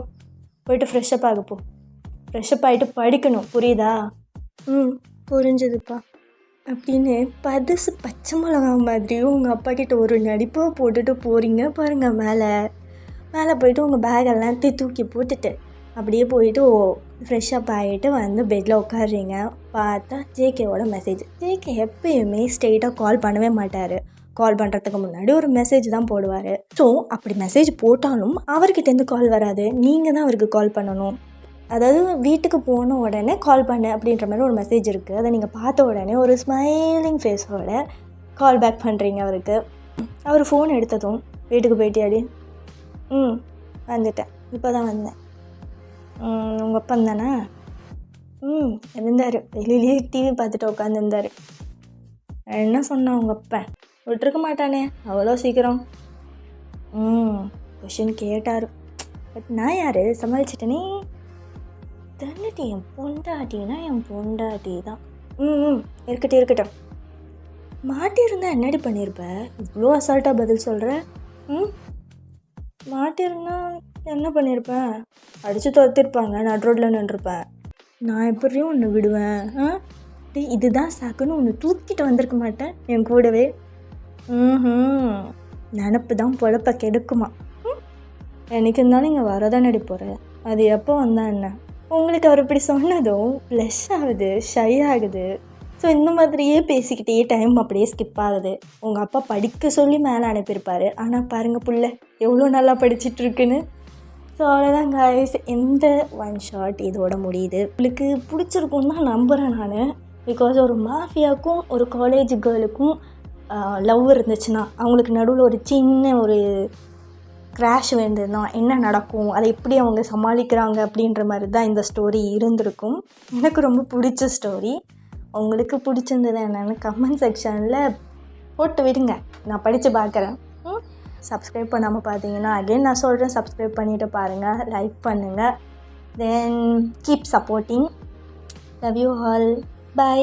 போயிட்டு ஃப்ரெஷ்ஷப் ஆகுப்போ. ஃப்ரெஷ்ஷப் ஆகிட்டு படிக்கணும், புரியுதா? புரிஞ்சுதுப்பா அப்படின்னு பதுசு பச்சை மிளகா மாதிரியும் உங்கள் அப்பா கிட்ட ஒரு நடிப்பாக போட்டுட்டு போகிறீங்க பாருங்கள். மேலே போயிட்டு உங்கள் பேக் எல்லாத்தையும் தூக்கி போட்டுட்டு அப்படியே போயிட்டு ஃப்ரெஷ்ஷப் ஆகிட்டு வந்து பெட்டில் உட்காடுறீங்க. பார்த்தா ஜேகேவோட மெசேஜ். ஜேகே எப்பயுமே ஸ்ட்ரெயிட்டாக கால் பண்ணவே மாட்டார். கால் பண்ணுறதுக்கு முன்னாடி ஒரு மெசேஜ் தான் போடுவார். ஸோ அப்படி மெசேஜ் போட்டாலும் அவர்கிட்டேருந்து கால் வராது. நீங்கள் தான் அவருக்கு கால் பண்ணணும். அதாவது வீட்டுக்கு போன உடனே கால் பண்ணு அப்படின்ற மாதிரி ஒரு மெசேஜ் இருக்குது. அதை நீங்கள் பார்த்த உடனே ஒரு ஸ்மைலிங் ஃபேஸோட கால் பேக் பண்ணுறீங்க அவருக்கு. அவர் ஃபோன் எடுத்ததும், வீட்டுக்கு போயிட்டியாடி? வந்துட்டேன், இப்போ தான் வந்தேன். உங்கள் அப்பா தானே? இருந்தார். வெளியிலேயே டிவி பார்த்துட்டு உட்காந்துருந்தார். என்ன சொன்னான் உங்கள் அப்பா? விட்டுருக்க மாட்டானே அவ்வளோ சீக்கிரம். கொஷின் கேட்டார். பட் நான் யார்? சமாளிச்சிட்டேனே. தன்னிட்டு என் பொண்டாட்டினா என் பொண்டாட்டி தான். இருக்கட்டும். மாட்டியிருந்தா என்னடி பண்ணியிருப்ப? இவ்வளோ அசால்ட்டாக பதில் சொல்கிற. மாட்டியிருந்தா என்ன பண்ணியிருப்பேன்? அடித்து துரத்திருப்பாங்க, நடு ரோட்டில் நின்றுருப்பேன். நான் எப்படியும் ஒன்று விடுவேன்? இதுதான் சாக்குன்னு ஒன்று தூக்கிட்டு வந்திருக்க மாட்டேன் என் கூடவே. நினப்பு தான் பொழப்ப கெடுக்குமா? எனக்கு இருந்தாலும் இங்கே வரதான் நடி போகிறேன். அது எப்போ வந்தா என்ன? உங்களுக்கு அவர் இப்படி சொன்னதும் ப்ளஷ் ஆகுது, ஷை ஆகுது. ஸோ இந்த மாதிரியே பேசிக்கிட்டே டைம் அப்படியே ஸ்கிப் ஆகுது. உங்கள் அப்பா படிக்க சொல்லி மேலே அனுப்பியிருப்பார். ஆனால் பாருங்கள் புள்ள எவ்வளோ நல்லா படிச்சிட்ருக்குன்னு. ஸோ அவ்வளோதான் காய்ஸ், இந்த ஒன் ஷாட் இதோட முடியுது. உங்களுக்கு பிடிச்சிருக்குன்னு தான் நம்புகிறேன் நான். பிகாஸ் ஒரு மாஃபியாவுக்கும் ஒரு காலேஜ் கேர்ளுக்கும் லவ் இருந்துச்சுன்னா அவங்களுக்கு நடுவில் ஒரு சின்ன ஒரு கிராஷ் வேண்டுதுன்னா என்ன நடக்கும், அதை எப்படி அவங்க சமாளிக்கிறாங்க அப்படின்ற மாதிரி தான் இந்த ஸ்டோரி இருந்திருக்கும். எனக்கு ரொம்ப பிடிச்ச ஸ்டோரி. உங்களுக்கு பிடிச்சிருந்தது என்னென்னு கமெண்ட் செக்ஷனில் போட்டு விடுங்க, நான் படித்து பார்க்குறேன். சப்ஸ்கிரைப் பண்ணாமல் பார்த்தீங்கன்னா அகைன் நான் சொல்கிறேன், சப்ஸ்கிரைப் பண்ணிவிட்டு பாருங்கள், லைக் பண்ணுங்கள். Then keep supporting. Love you all. By.